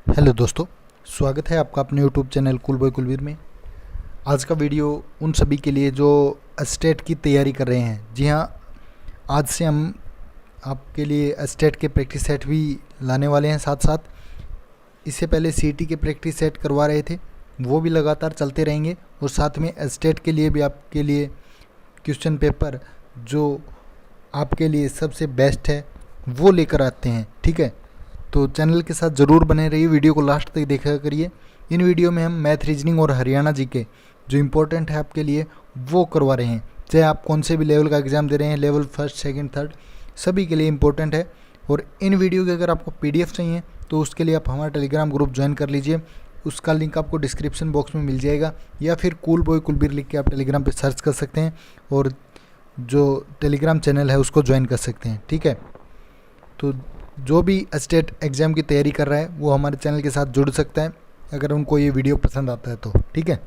Hello दोस्तों, स्वागत है आपका अपने YouTube channel cool boy Kulveer में। आज का वीडियो उन सभी के लिए जो स्टेट की तैयारी कर रहे हैं। जी हाँ, आज से हम आपके लिए स्टेट के प्रैक्टिस सेट भी लाने वाले हैं। साथ साथ इससे पहले सीईटी के प्रैक्टिस सेट करवा रहे थे, वो भी लगातार चलते रहेंगे। और साथ में स्टेट के लिए भी आपके लिए क्वेश्चन पेपर जो आपके लिए सबसे बेस्ट है वो लेकर आते हैं। ठीक है, तो चैनल के साथ ज़रूर बने रहिए, वीडियो को लास्ट तक देखा करिए। इन वीडियो में हम मैथ, रीजनिंग और हरियाणा जीके जो इम्पोर्टेंट है आपके लिए वो करवा रहे हैं। चाहे आप कौन से भी लेवल का एग्ज़ाम दे रहे हैं, लेवल फर्स्ट, सेकंड, थर्ड, सभी के लिए इम्पोर्टेंट है। और इन वीडियो के अगर आपको पीडीएफ चाहिए तो उसके लिए आप हमारा टेलीग्राम ग्रुप ज्वाइन कर लीजिए। उसका लिंक आपको डिस्क्रिप्शन बॉक्स में मिल जाएगा, या फिर कूल बॉय कुलबीर लिख के आप टेलीग्राम पर सर्च कर सकते हैं और जो टेलीग्राम चैनल है उसको ज्वाइन कर सकते हैं। ठीक है, तो जो भी स्टेट एग्ज़ाम की तैयारी कर रहा है वो हमारे चैनल के साथ जुड़ सकता है, अगर उनको ये वीडियो पसंद आता है तो। ठीक है,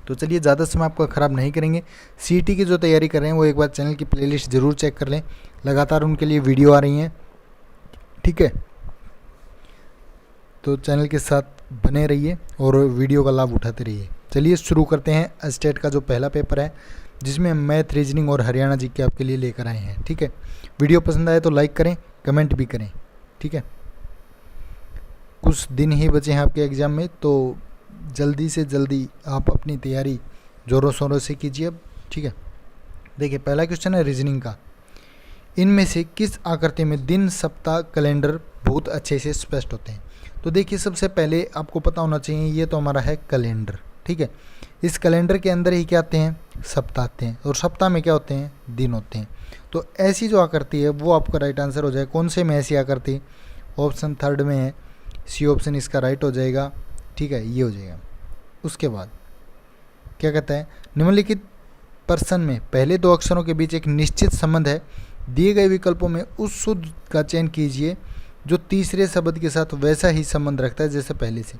तो चलिए ज़्यादा समय आपका ख़राब नहीं करेंगे। सीईटी की जो तैयारी कर रहे हैं वो एक बार चैनल की प्लेलिस्ट ज़रूर चेक कर लें, लगातार उनके लिए वीडियो आ रही हैं। ठीक है, तो चैनल के साथ बने रहिए और वीडियो का लाभ उठाते रहिए। चलिए शुरू करते हैं स्टेट का जो पहला पेपर है, जिसमें हम मैथ, रीजनिंग और हरियाणा जीके आपके लिए लेकर आए हैं। ठीक है, वीडियो पसंद आए तो लाइक करें, कमेंट भी करें। ठीक है, कुछ दिन ही बचे हैं आपके एग्ज़ाम में, तो जल्दी से जल्दी आप अपनी तैयारी ज़ोरों शोरों से कीजिए अब। ठीक है, देखिए पहला क्वेश्चन है रीजनिंग का। इनमें से किस आकृति में दिन, सप्ताह, कैलेंडर बहुत अच्छे से स्पष्ट होते हैं? तो देखिए सबसे पहले आपको पता होना चाहिए, ये तो हमारा है कैलेंडर। ठीक है, इस कैलेंडर के अंदर ही क्या आते हैं? सप्ताह आते हैं, और सप्ताह में क्या होते हैं? दिन होते हैं। तो ऐसी जो आकृति है वो आपका राइट आंसर हो जाए। कौन से में ऐसी आकृति? ऑप्शन थर्ड में है, सी ऑप्शन इसका राइट हो जाएगा। ठीक है, ये हो जाएगा। उसके बाद क्या कहता है? निम्नलिखित प्रश्न में पहले दो अक्षरों के बीच एक निश्चित संबंध है, दिए गए विकल्पों में उस शुद्ध का चयन कीजिए जो तीसरे शब्द के साथ वैसा ही संबंध रखता है जैसे पहले से।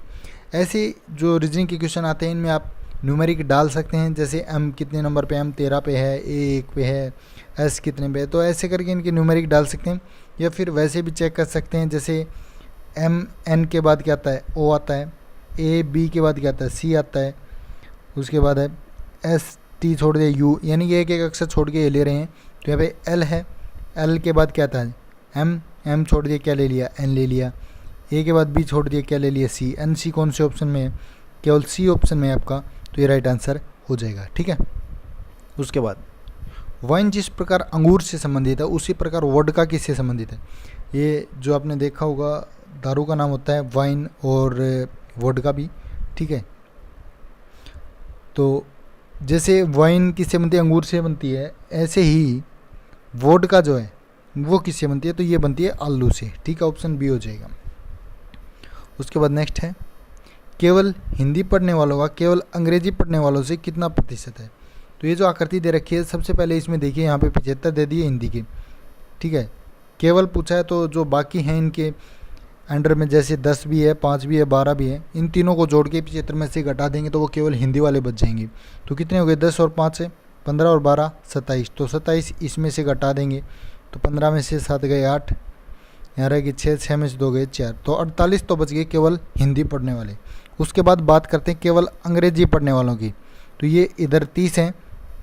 ऐसे जो रीजनिंग के क्वेश्चन आते हैं इनमें आप न्यूमेरिक डाल सकते हैं, जैसे m कितने नंबर पे, m 13 पे है, a 1 पे है, s कितने पे है, तो ऐसे करके इनके न्यूमेरिक डाल सकते हैं। या फिर वैसे भी चेक कर सकते हैं, जैसे m n के बाद क्या आता है? o आता है, a b के बाद क्या आता है? c आता है, उसके बाद है s t छोड़ दिया u, यानी कि एक एक अक्षर छोड़ के ये ले रहे हैं। तो यहाँ पे l है, l के बाद क्या आता है? m छोड़ दिया, क्या ले लिया? n ले लिया। a के बाद b छोड़ दिया, क्या ले लिया? c। n c कौन से ऑप्शन में है? केवल c ऑप्शन में है आपका, तो ये राइट आंसर हो जाएगा। ठीक है, उसके बाद वाइन जिस प्रकार अंगूर से संबंधित है उसी प्रकार वोडका किससे संबंधित है? ये जो आपने देखा होगा दारू का नाम होता है वाइन और वोडका भी। ठीक है, तो जैसे वाइन किससे बनती है? अंगूर से बनती है, ऐसे ही वोडका जो है वो किससे बनती है? तो ये बनती है आलू से। ठीक है, ऑप्शन बी हो जाएगा। उसके बाद नेक्स्ट है, केवल हिंदी पढ़ने वालों का केवल अंग्रेजी पढ़ने वालों से कितना प्रतिशत है? तो ये जो आकृति दे रखी है, सबसे पहले इसमें देखिए यहाँ पे 75 दे दिए हिंदी के। ठीक है, केवल पूछा है, तो जो बाकी हैं इनके अंडर में जैसे 10 भी है, 5 भी है, 12 भी है, इन तीनों को जोड़ के 75 में से घटा देंगे तो वो केवल हिंदी वाले बच जाएंगे। तो कितने हो गए? 10 और 5 से 15 और 12 27। तो 27 इसमें से घटा देंगे तो 15 में से 7 गए 8, यहाँ रह गए 6, 6 में से 2 गए 4, तो 48 तो बच गए केवल हिंदी पढ़ने वाले। उसके बाद बात करते हैं केवल अंग्रेजी पढ़ने वालों की। तो ये इधर 30 हैं,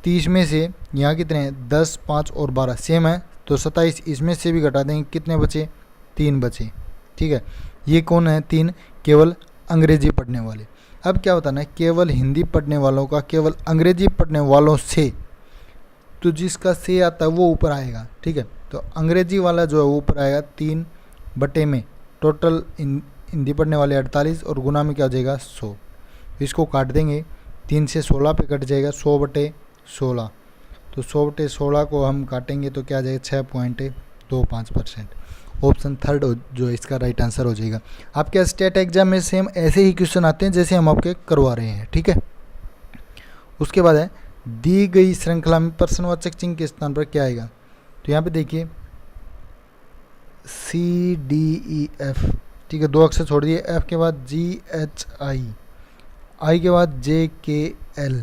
30 में से यहाँ कितने हैं? 10, 5 और 12 सेम है, तो 27 इसमें से भी घटा देंगे, कितने बचे? 3 बचे। ठीक है, ये कौन है? 3 केवल अंग्रेजी पढ़ने वाले। अब क्या होता है ना, केवल हिंदी पढ़ने वालों का केवल अंग्रेजी पढ़ने वालों से, तो जिसका से आता है वो ऊपर आएगा। ठीक है, तो अंग्रेजी वाला जो है वो ऊपर आएगा 3 बटे में, टोटल हिंदी पढ़ने वाले 48 और गुना में क्या हो जाएगा? 100। इसको काट देंगे, 3 से 16 पे कट जाएगा, 100 बटे 16। तो 100 बटे 16 को हम काटेंगे तो क्या आ जाएगा? 6.25%। ऑप्शन थर्ड जो इसका राइट आंसर हो जाएगा। आपके स्टेट एग्जाम में सेम ऐसे ही क्वेश्चन आते हैं जैसे हम आपके करवा रहे हैं। ठीक है, उसके बाद है, दी गई श्रृंखला में प्रश्नवाचक चिन्ह के स्थान पर क्या आएगा? तो यहाँ पे देखिए CDEF। ठीक है, 2 अक्षर छोड़ दिए, F के बाद GHI, I के बाद JKL,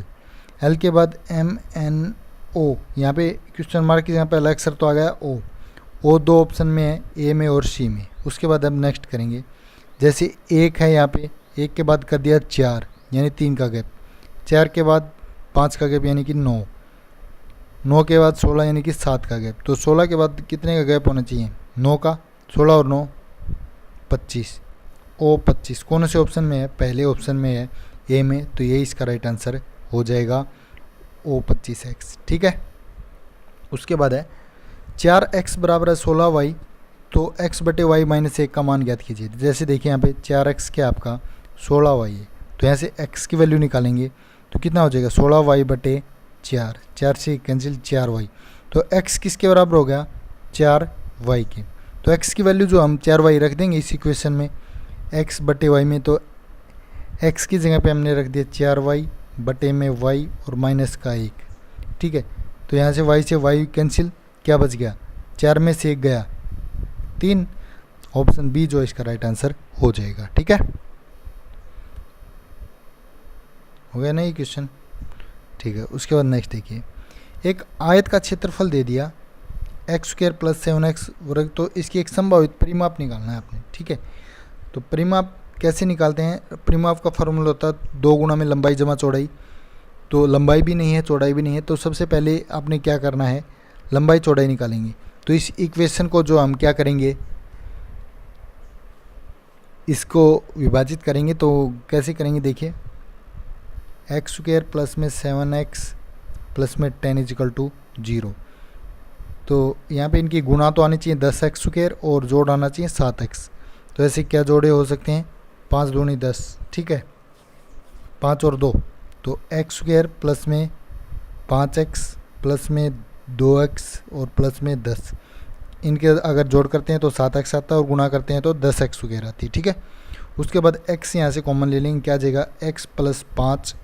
L के बाद MNO। यहाँ पे क्वेश्चन मार्क के यहाँ पे अलग अक्षर तो आ गया O 2 ऑप्शन में है, A में और C में। उसके बाद अब नेक्स्ट करेंगे जैसे 1 है यहाँ पे, 1 के बाद कर दिया 4 यानी 3 का गैप, 4 के बाद 5 का गैप यानी कि 9, 9 के बाद 16 यानी कि 7 का गैप। तो 16 के बाद कितने का गैप होना चाहिए? 9 का। 16 और 9 25, ओ 25 कौन से ऑप्शन में है? पहले ऑप्शन में है, ए में, तो यही इसका राइट आंसर हो जाएगा ओ 25x। ठीक है। उसके बाद है 4x बराबर है 16y, तो x बटे वाई माइनस 1 का मान ज्ञात कीजिए। जैसे देखिए यहाँ पे 4x क्या आपका 16y है, तो यहाँ से x की वैल्यू निकालेंगे तो कितना हो जाएगा? 16y बटे 4, 4 से कैंसिल 4y, तो x किसके बराबर हो गया? 4y के। तो x की वैल्यू जो हम 4y रख देंगे इस इक्वेशन में x बटे y में, तो x की जगह पे हमने रख दिया 4y बटे में y और माइनस का 1। ठीक है। तो यहाँ से y से y कैंसिल, क्या बच गया? 4 में से 1 गया 3, ऑप्शन बी जो इसका राइट आंसर हो जाएगा। ठीक है, हो गया ना ये क्वेश्चन? ठीक है। उसके बाद नेक्स्ट देखिए, एक आयत का क्षेत्रफल दे दिया x² + 7x वर्ग, तो इसकी एक संभावित परिमाप निकालना है आपने। ठीक है। तो परिमाप कैसे निकालते हैं? परिमाप का फॉर्मूला होता है 2 गुना में लंबाई जमा चौड़ाई। तो लंबाई भी नहीं है, चौड़ाई भी नहीं है, तो सबसे पहले आपने क्या करना है? लंबाई चौड़ाई निकालेंगे। तो इस इक्वेशन को जो हम क्या करेंगे, इसको विभाजित करेंगे। तो कैसे करेंगे देखिए, x² प्लस में 7x प्लस में 10 = 0। तो यहाँ पे इनकी गुणा तो आनी चाहिए 10x² और जोड़ आना चाहिए 7x। तो ऐसे क्या जोड़े हो सकते हैं? 5 दूनी 10। ठीक है, 5 और 2, तो x² प्लस में 5x प्लस में 2x और प्लस में 10, इनके अगर जोड़ करते हैं तो 7x आता है और गुणा करते हैं तो 10x² आती है। ठीक है। उसके बाद x यहाँ से कॉमन ले लेंगे, क्या आ जाएगा? x + 5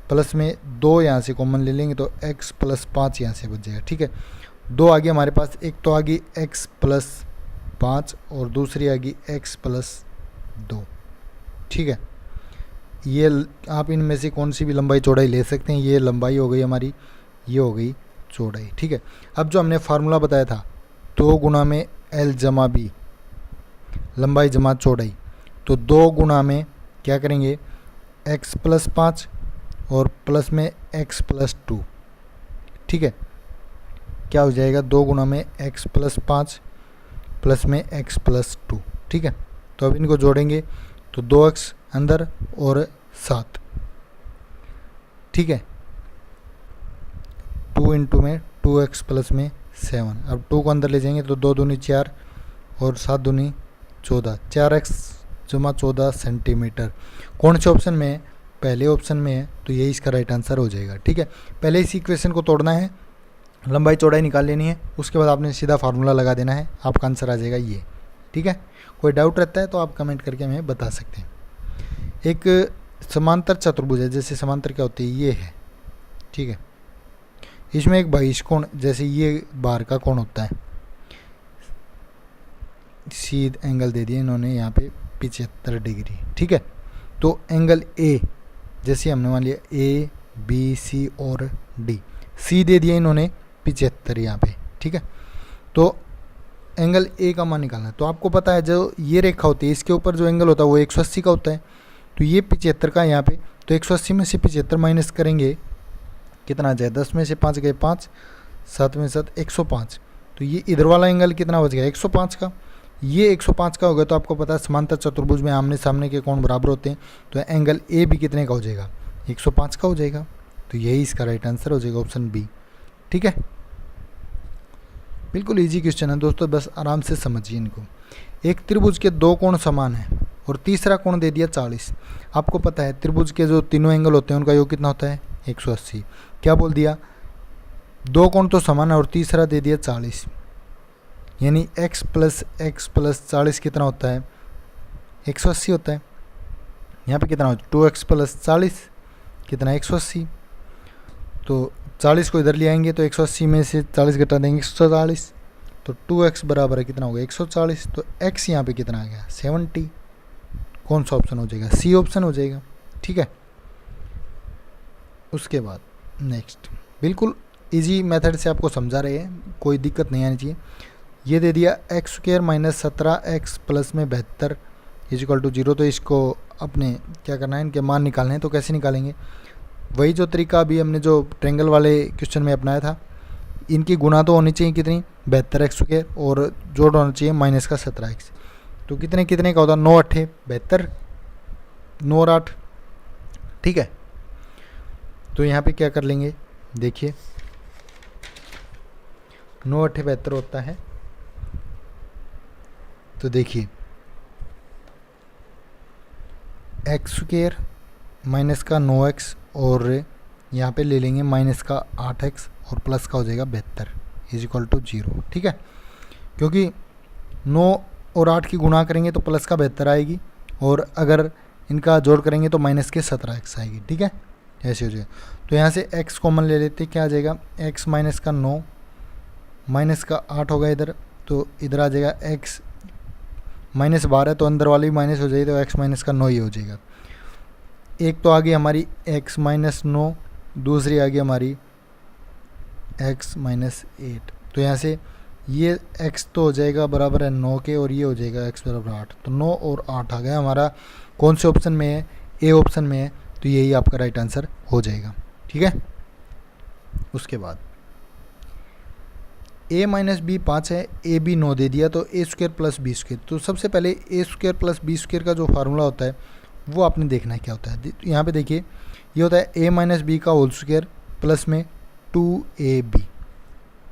प्लस में 2 यहाँ से कॉमन ले लेंगे तो x + 5 यहाँ से बच जाएगा। ठीक है। 2 आ गया हमारे पास, एक तो आ गई x + 5 और दूसरी आ गई x + 2। ठीक है। ये आप इनमें से कौन सी भी लंबाई चौड़ाई ले सकते हैं। ये लंबाई हो गई हमारी, ये हो गई चौड़ाई। ठीक है। अब जो हमने फार्मूला बताया था 2 गुना में L जमा B, लंबाई जमा चौड़ाई, तो 2 गुना में क्या करेंगे? x + 5 और प्लस में x + 2। ठीक है। क्या हो जाएगा? 2 गुना में x + 5 प्लस में x + 2। ठीक है। तो अब इनको जोड़ेंगे तो 2x अंदर और 7। ठीक है। 2 × में 2x प्लस में 7, अब 2 को अंदर ले जाएंगे तो 2 दूनी 4 और 7 दूनी 14, 4x = 14 सेंटीमीटर। कौन से ऑप्शन में है? पहले ऑप्शन में है, तो यही इसका राइट आंसर हो जाएगा। ठीक है। पहले इस इक्वेशन को तोड़ना है, लंबाई चौड़ाई निकाल लेनी है, उसके बाद आपने सीधा फार्मूला लगा देना है, आपका आंसर आ जाएगा ये। ठीक है। कोई डाउट रहता है तो आप कमेंट करके हमें बता सकते हैं। एक समांतर चतुर्भुज है, जैसे समांतर क्या होती है? ये है। ठीक है। इसमें एक बहिष्कोण, जैसे ये बाहर का कोण होता है, सीधा एंगल दे दिया इन्होंने यहाँ पे 75 डिग्री। ठीक है। तो एंगल ए, जैसे हमने मान लिया A B C और D, C दे दिया इन्होंने 75 यहाँ पे। ठीक है। तो एंगल ए का मान निकालना है। तो आपको पता है जो ये रेखा होती है इसके ऊपर जो एंगल होता है वो 180 का होता है। तो ये 75 का यहाँ पे, तो 180 में से 75 माइनस करेंगे, कितना आ जाए? 10 में से 5 गए 5, 7 में 7 105। तो ये इधर वाला एंगल कितना बच गया? 105 का। ये 105 का होगा। तो आपको पता है समांतर चतुर्भुज में आमने सामने के कोण बराबर होते हैं, तो एंगल ए भी कितने का हो जाएगा? 105 का हो जाएगा। तो यही इसका राइट आंसर हो जाएगा, ऑप्शन बी। ठीक है। बिल्कुल इजी क्वेश्चन है दोस्तों, बस आराम से समझिए इनको। एक त्रिभुज के 2 कोण समान है और तीसरा कोण दे दिया 40। आपको पता है त्रिभुज के जो तीनों एंगल होते हैं उनका योग कितना होता है? 180। क्या बोल दिया? 2 कोण तो समान है और तीसरा दे दिया 40, यानी x + 40 कितना होता है? 180 होता है। यहाँ पे कितना होता है? 2x + 40 कितना? 180। तो 40 को इधर ले आएंगे तो 180 में से 40 घटा देंगे 140, तो 2x बराबर है कितना होगा? 140। तो x यहाँ पे कितना आ गया? 70। कौन सा ऑप्शन हो जाएगा? सी ऑप्शन हो जाएगा। ठीक है। उसके बाद नेक्स्ट, बिल्कुल इजी मेथड से आपको समझा रहे हैं, कोई दिक्कत नहीं आनी चाहिए। ये दे दिया x² - 17x प्लस में 72 इज इक्वल टू 0। तो इसको अपने क्या करना है, इनके मान निकालने हैं। तो कैसे निकालेंगे, वही जो तरीका अभी हमने जो ट्रेंगल वाले क्वेश्चन में अपनाया था। इनकी गुणा तो होनी चाहिए कितनी, 72x², और जोड़ होना चाहिए माइनस का 17x। तो कितने कितने का होता है, 9 8 72, 9 और 8, ठीक है। तो यहाँ पे क्या कर लेंगे, देखिए 9 8 72 होता है। तो देखिए x² माइनस का 9x, और यहाँ पे ले लेंगे माइनस का 8x, और प्लस का हो जाएगा 72 इज इक्वल टू 0, ठीक है। क्योंकि 9 और 8 की गुणा करेंगे तो प्लस का 72 आएगी, और अगर इनका जोड़ करेंगे तो माइनस के 17x आएगी, ठीक है। ऐसे हो जाएगा। तो यहाँ से x कॉमन ले लेते, क्या आ जाएगा, x माइनस का 9 माइनस का 8 होगा इधर, तो इधर आ जाएगा x माइनस 12, तो अंदर वाली भी माइनस हो जाएगी, तो x माइनस का 9 ही हो जाएगा। एक तो आ गई हमारी x माइनस 9, दूसरी आ गई हमारी x माइनस 8। तो यहाँ से ये x तो हो जाएगा बराबर है 9 के, और ये हो जाएगा x बराबर 8। तो 9 और 8 आ गया हमारा, कौन से ऑप्शन में है, ए ऑप्शन में है। तो यही आपका राइट आंसर हो जाएगा, ठीक है। उसके बाद a माइनस बी 5 है, ए बी 9 दे दिया, तो a² प्लस b²। तो सबसे पहले a² प्लस b² का जो फार्मूला होता है वो आपने देखना है क्या होता है। तो यहाँ पे देखिए ये होता है a माइनस बी का होल स्क्वायर प्लस में 2ab,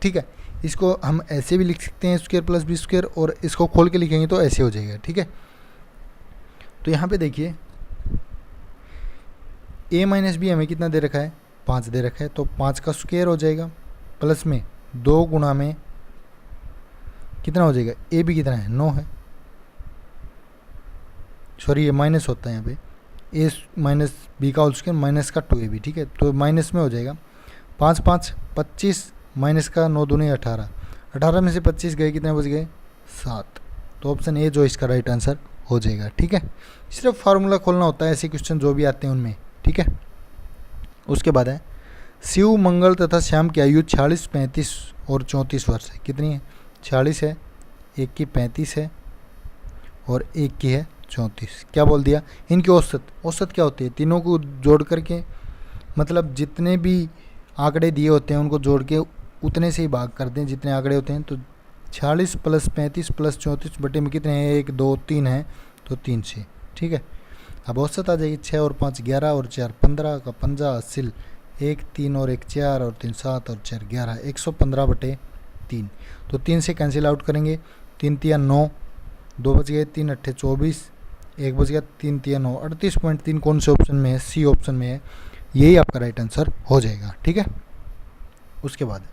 ठीक है। इसको हम ऐसे भी लिख सकते हैं स्क्वायर प्लस b², और इसको खोल के लिखेंगे तो ऐसे हो जाएगा, ठीक है। तो यहाँ पे देखिए a माइनस बी हमें कितना दे रखा है, 5 दे रखा है, तो 5 का स्क्वायर हो जाएगा, प्लस में 2 गुणा में कितना हो जाएगा, ए बी कितना है, 9 है, सॉरी ये माइनस होता है यहाँ पे, ए माइनस बी का होल स्क्वायर माइनस का 2ab, ठीक है। तो माइनस में हो जाएगा 5 5 25 माइनस का 9 दूनी 18, 18 में से 25 गए, कितने बच गए, 7। तो ऑप्शन ए जो इसका राइट आंसर हो जाएगा, ठीक है। सिर्फ फार्मूला खोलना होता है, ऐसे क्वेश्चन जो भी आते हैं उनमें, ठीक है। उसके बाद है शिव मंगल तथा श्याम की आयु 46 35 और 34 वर्ष है। कितनी है, 46 है, एक की 35 है, और एक की है 34। क्या बोल दिया, इनकी औसत क्या होती है, तीनों को जोड़ करके, मतलब जितने भी आंकड़े दिए होते हैं उनको जोड़ के उतने से ही भाग करते हैं जितने आंकड़े होते हैं। तो 46 प्लस 35 प्लस 34 बटे में कितने हैं, 1 2 3 है, तो 3 6, ठीक है। अब औसत आ जाएगी 6 और 5 11 और 4 15 का 50 अस्सिल, 1 3 और 1 4 और 3 7 और 4 11, 115 बटे 3। तो 3 से कैंसिल आउट करेंगे, 3 3 9, 2 बच गए, 3 8 24, 1 बच गया, 3 3 9, 38.3 कौन से ऑप्शन में है, सी ऑप्शन में है। यही आपका राइट आंसर हो जाएगा, ठीक है। उसके बाद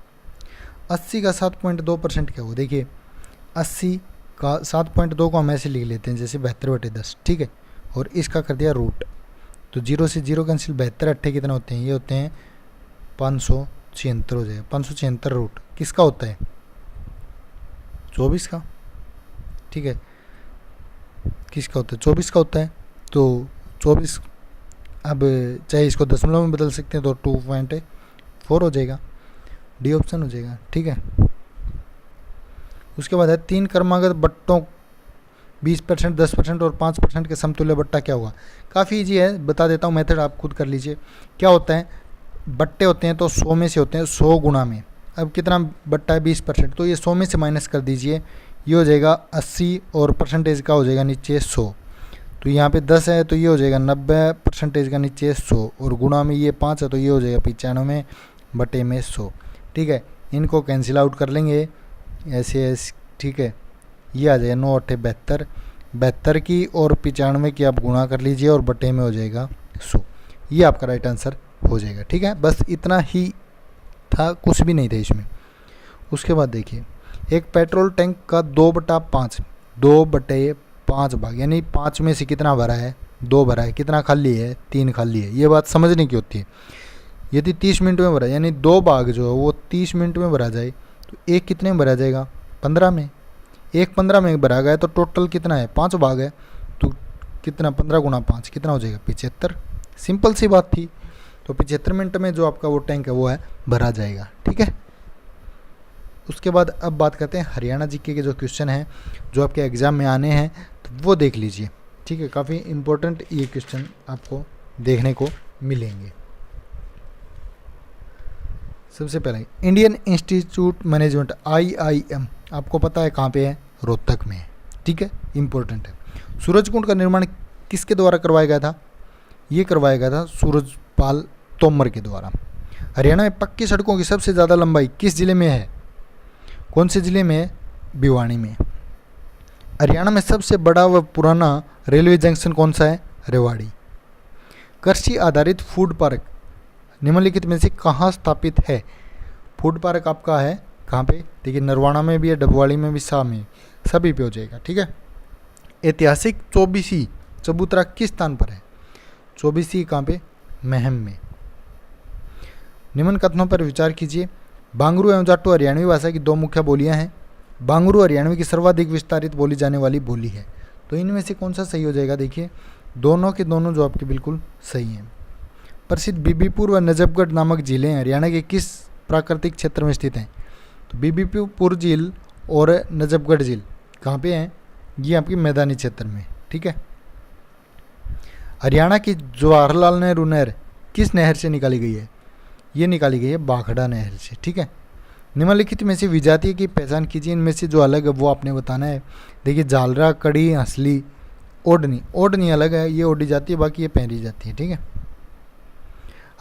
80 का 7.2% क्या हुआ, देखिए 80 का 7.2 को हम ऐसे लिख लेते हैं जैसे 72/10, ठीक है। और इसका कर दिया रूट, तो 0 से 0 कैंसिल, 72 अट्ठे कितने होते हैं, ये होते हैं 576 हो जाएगा। 576 रूट किसका होता है, 24 का, ठीक है। किसका होता है, 24 का होता है। तो 24, अब चाहे इसको दशमलव में बदल सकते हैं तो 2.4 हो जाएगा, डी ऑप्शन हो जाएगा, ठीक है। उसके बाद है 3 क्रमागत बट्टों 20%, 10% और 5% के समतुल्य बट्टा क्या होगा। काफ़ी इजी है, बता देता हूँ मेथड, आप खुद कर लीजिए। क्या होता है, बट्टे होते हैं तो 100 में से होते हैं, 100 गुणा में, अब कितना बट्टा है 20%, तो ये 100 में से माइनस कर दीजिए, ये हो जाएगा 80, और परसेंटेज का हो जाएगा नीचे 100। तो यहाँ पे 10 है तो ये हो जाएगा 90, परसेंटेज का नीचे 100, और गुणा में ये 5 है तो ये हो जाएगा 95 बटे में 100, ठीक है। इनको कैंसिल आउट कर लेंगे ऐसे, ठीक है। ये आ जाएगा 9 8 72, 72 की और 95 की आप गुणा कर लीजिए, और बटे में हो जाएगा 100। ये आपका राइट आंसर हो जाएगा, ठीक है। बस इतना ही था, कुछ भी नहीं था इसमें। उसके बाद देखिए एक पेट्रोल टैंक का 2/5, 2/5 भाग, यानी 5 में से कितना भरा है, 2 भरा है, कितना खाली है, 3 खाली है। ये बात समझने की होती है। यदि 30 मिनट में भरा, यानी 2 भाग जो है वो 30 मिनट में भरा जाए, तो एक कितने में भरा जाएगा, 15 में। एक 15 में भरा गया तो टोटल कितना है, 5 भाग है, तो कितना 15 गुणा 5 कितना हो जाएगा, 75। सिंपल सी बात थी। तो 75 मिनट में जो आपका वो टैंक है वो है भरा जाएगा, ठीक है। उसके बाद अब बात करते हैं हरियाणा जीके के जो क्वेश्चन हैं जो आपके एग्ज़ाम में आने हैं, तो वो देख लीजिए। ठीक है, काफ़ी इम्पोर्टेंट ये क्वेश्चन आपको देखने को मिलेंगे। सबसे पहले इंडियन इंस्टीट्यूट मैनेजमेंट IIM आपको पता है कहाँ पे है, रोहतक में है। ठीक है, इम्पोर्टेंट है। सूरजकुंड का निर्माण किसके द्वारा करवाया गया था, ये करवाया गया था सूरजपाल तोमर के द्वारा। हरियाणा में पक्की सड़कों की सबसे ज़्यादा लंबाई किस जिले में है, कौन से जिले में है, भिवानी में। हरियाणा में सबसे बड़ा व पुराना रेलवे जंक्शन कौन सा है, रेवाड़ी। कृषि आधारित फूड पार्क निम्नलिखित में से कहाँ स्थापित है। फूड पार्क आपका है कहाँ पे, देखिए नरवाना में भी है, डबवाड़ी में भी, शाह में, सभी पे हो जाएगा। ठीक है। ऐतिहासिक चौबीसी चबूतरा किस स्थान पर है, चौबीसी कहाँ पे, महम में। निम्न कथनों पर विचार कीजिए। बांगरू एवं जाटो हरियाणवी भाषा की दो मुख्य बोलियां हैं। बांगरू हरियाणवी की सर्वाधिक विस्तारित बोली जाने वाली बोली है। तो इनमें से कौन सा सही हो जाएगा, देखिए दोनों के दोनों जो आपके बिल्कुल सही हैं। प्रसिद्ध बीबीपुर व नजफगढ़ नामक झीलें हरियाणा के किस प्राकृतिक क्षेत्र में स्थित हैं। तो बीबीपुर झील और नजफगढ़ झील कहाँ पे हैं, ये आपकी मैदानी क्षेत्र में। ठीक है। हरियाणा की जवाहरलाल नेहरू नहर किस नहर से निकाली गई है, ये निकाली गई है भाखड़ा नहर से। ठीक है। निम्नलिखित में से विजातीय की पहचान कीजिए, इनमें से जो अलग है वो आपने बताना है। देखिए जालरा, कड़ी, हंसली, ओढ़नी। ओढ़नी अलग है, ये ओढ़ी जाती है, बाकी ये पहनी जाती है। ठीक है।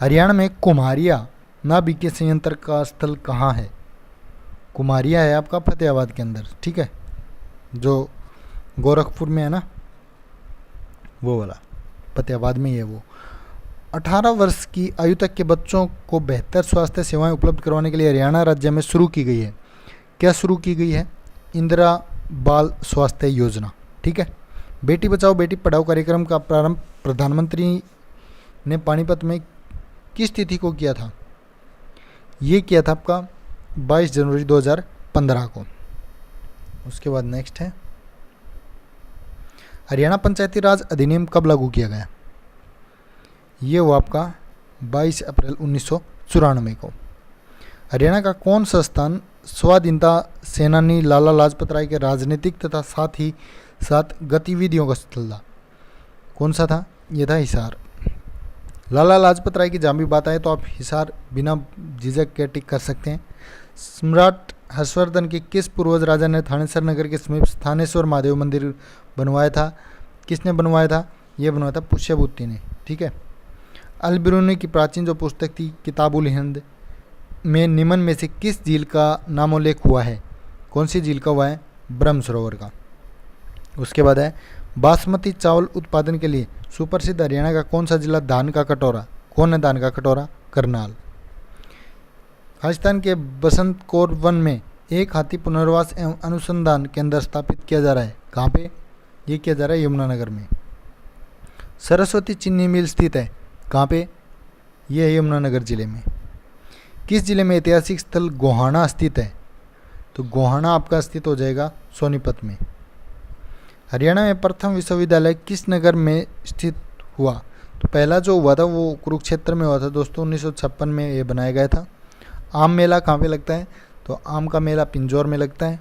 हरियाणा में कुम्हारिया नाभिकीय संयंत्र का स्थल कहाँ है, कुम्हारिया है आपका फतेहाबाद के अंदर। ठीक है, जो गोरखपुर में है ना, वो वाला फतेहाबाद में ही है वो। 18 वर्ष की आयु तक के बच्चों को बेहतर स्वास्थ्य सेवाएं उपलब्ध करवाने के लिए हरियाणा राज्य में शुरू की गई है, क्या शुरू की गई है, इंदिरा बाल स्वास्थ्य योजना। ठीक है। बेटी बचाओ बेटी पढ़ाओ कार्यक्रम का प्रारंभ प्रधानमंत्री ने पानीपत में किस तिथि को किया था, ये किया था आपका 22 जनवरी 2015 को। उसके बाद नेक्स्ट है हरियाणा पंचायती राज अधिनियम कब लागू किया गया, ये वो आपका 22 अप्रैल 1994 को। हरियाणा का कौन सा स्थान स्वाधीनता सेनानी लाला लाजपत राय के राजनीतिक तथा साथ ही साथ गतिविधियों का स्थल था, कौन सा था, ये था हिसार। लाला लाजपत राय की जहाँ भी बात आए तो आप हिसार बिना झिझक के टिक कर सकते हैं। सम्राट हर्षवर्धन के किस पूर्वज राजा ने थानेसर नगर के समीप थानेश्वर महादेव मंदिर बनवाया था, किसने बनवाया था, ये बनवाया था पुष्यभूति ने। ठीक है। अल बिरूनी की प्राचीन जो पुस्तक थी किताबुल हिंद में निम्न में से किस झील का नामोल्लेख हुआ है, कौन सी झील का हुआ है, ब्रह्म सरोवर का। उसके बाद है बासमती चावल उत्पादन के लिए सुप्रसिद्ध हरियाणा का कौन सा जिला धान का कटोरा, कौन है धान का कटोरा, करनाल। राजस्थान के बसंत कौर वन में एक हाथी पुनर्वास एवं अनुसंधान केंद्र स्थापित किया जा रहा है, कहाँ पे, ये किया जा रहा है यमुनानगर में। सरस्वती चीनी मिल स्थित है कहाँ पे, ये है यमुनानगर जिले में। किस जिले में ऐतिहासिक स्थल गोहाना स्थित है, तो गोहाना आपका स्थित हो जाएगा सोनीपत में। हरियाणा में प्रथम विश्वविद्यालय किस नगर में स्थित हुआ, तो पहला जो हुआ था वो कुरुक्षेत्र में हुआ था दोस्तों, 1956 में ये बनाया गया था। आम मेला कहाँ पे लगता है, तो आम का मेला पिंजौर में लगता है।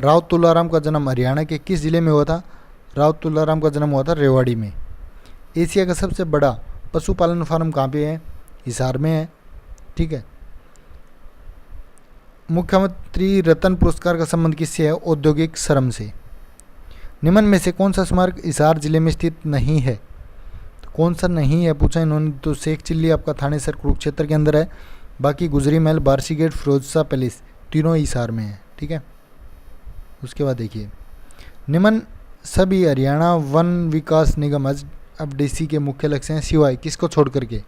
राव तुलाराम का जन्म हरियाणा के किस जिले में हुआ था, राव तुलाराम का जन्म हुआ था रेवाड़ी में। एशिया का सबसे बड़ा पशुपालन फार्म कहाँ पे है, हिसार में है। ठीक है। मुख्यमंत्री रत्न पुरस्कार का संबंध किससे है, औद्योगिक श्रम से। निम्न में से कौन सा स्मारक हिसार जिले में स्थित नहीं है, तो कौन सा नहीं है पूछा इन्होंने, तो शेख चिल्ली आपका थानेसर कुरुक्षेत्र के अंदर है, बाकी गुजरी महल, बारसी गेट, फिरोजशाह पैलेस तीनों हिसार में है। ठीक है। उसके बाद देखिए निम्न सभी हरियाणा वन विकास निगम FDC के मुख्य लक्ष्य हैं सिवाय किसको छोड़ करके,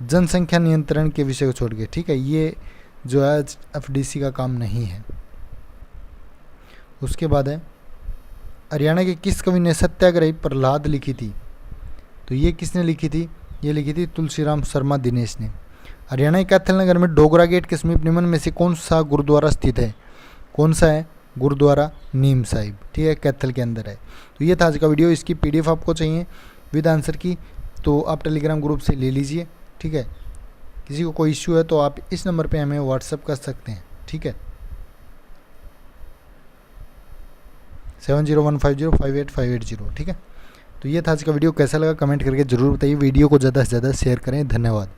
जनसंख्या नियंत्रण के विषय को छोड़ के। ठीक है, ये जो है FDC का काम नहीं है। उसके बाद है हरियाणा के किस कवि ने सत्याग्रही प्रहलाद लिखी थी, तो ये किसने लिखी थी, ये लिखी थी तुलसीराम शर्मा दिनेश ने। हरियाणा के कैथल नगर में डोगरा गेट के समीप निम्न में से कौन सा गुरुद्वारा स्थित है, कौन सा है, गुरुद्वारा नीम साहिब। ठीक है, कैथल के अंदर है। तो ये था आज का वीडियो, इसकी PDF आपको चाहिए विद आंसर की, तो आप टेलीग्राम ग्रुप से ले लीजिए। ठीक है। किसी को कोई इश्यू है तो आप इस नंबर पे हमें व्हाट्सअप कर सकते हैं। ठीक है। 7015058580, ठीक है। तो ये था आज का वीडियो, कैसा लगा कमेंट करके ज़रूर बताइए। वीडियो को ज़्यादा से ज़्यादा शेयर करें। धन्यवाद।